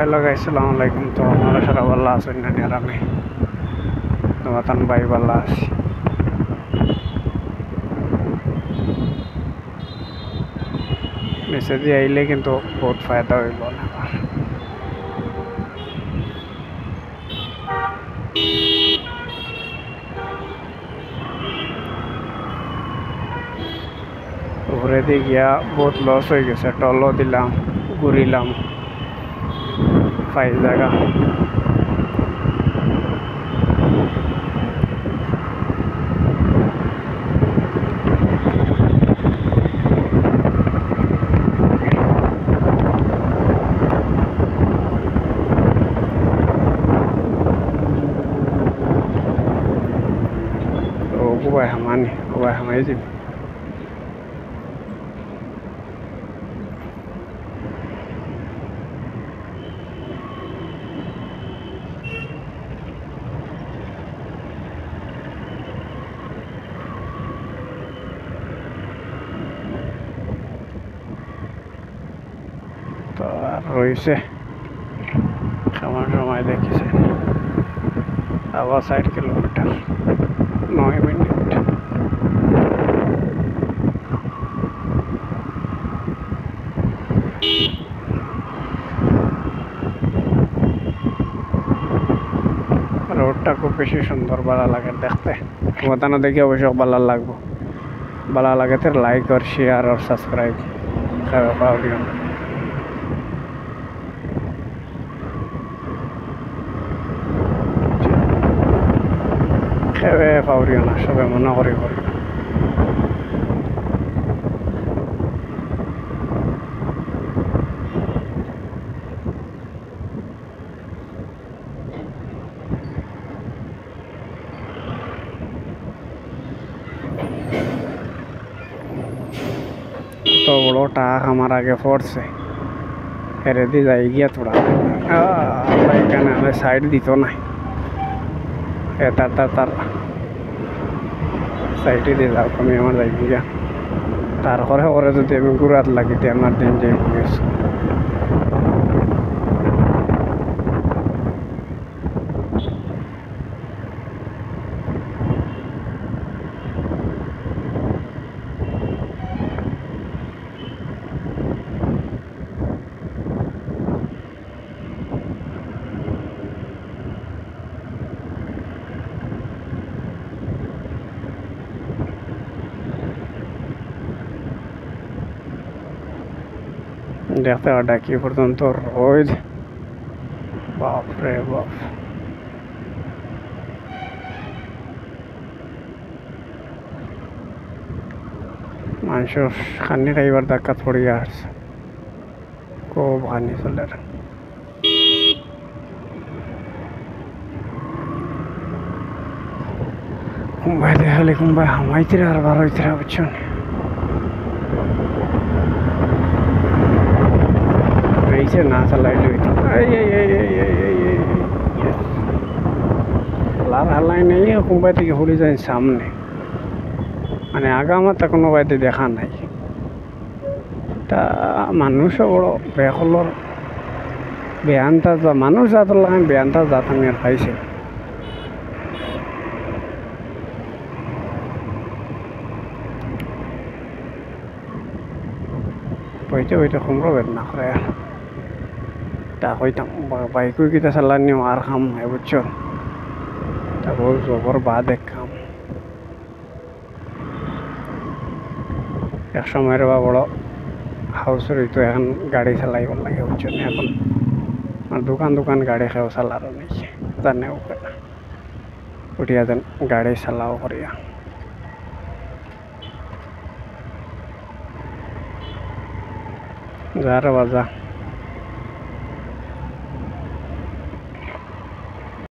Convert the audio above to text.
Hello guys अस्सलाम वालेकुम। तो हमारा सारा वाला आसुन निरा में तो वतन भाई वाला आसी मैसेज आइले किंतु बहुत फायदा हইল ना ঘুরে দিয়ে গিয়া বহুত লস হয়ে গেছে টলও দিলাম ঘুরিলাম ফাইল জায়গা তো ওবাই হামানি ওবাই হামাই যাবি তো আর রয়েছে সময় দেখেছে আবার 60 কিলোমিটার 9 মিনিট रोडटा खूब बेशी सुंदर भाला लगे देखते बताना देखिए अवश्य भाला लगबो भाला लगे तो लाइक और शेयर और सब्सक्राइब पाओ खेवे पाओरियो ना सबे मना करी तो बड़ो टाक हमार आगे फोर्स से हेरे दी जाए गया थोड़ा साइड दी तो ना तार साइड दी जाओ कमी हमार जाए गया तार करे जो गुरात लगी थी हमार दिन जाए देखते डाकी पर्यंत रोज बाप रे बाप मानुषर खानी खाइबार धक्का थोड़ी खूब खानी चले कुम्बाई देखाले कुम्बाई हामाइते और बार होते बुझछन ऐसे ना चलाइले लार हल्लाई नहीं है कुम्बाई থেকে हुड़ी जाए सामने মানে আগামা তা কোনো বাইতে দেখা নাই তা মানুষ বড় বেখলর বেয়ান্তা যা মানুষ যাত লাগান বেয়ান্তা যাত আমি আর পাইছে বইতে বইতে কুমড়ো বেদনা করে তা কইতাম বাইক কিটা চালানি আর খাম বুঝছো তা বহুত জবর বাদ এক খাম এক সময়ের বা বড় হাউস রইতো এখন গাড়ি চালাইব লাগে বুঝছো এখন আর দোকান গাড়ি খেয়েও চালারও নেই জানেও উঠিয়া যেন গাড়ি চালাও করিয়া যার বাজা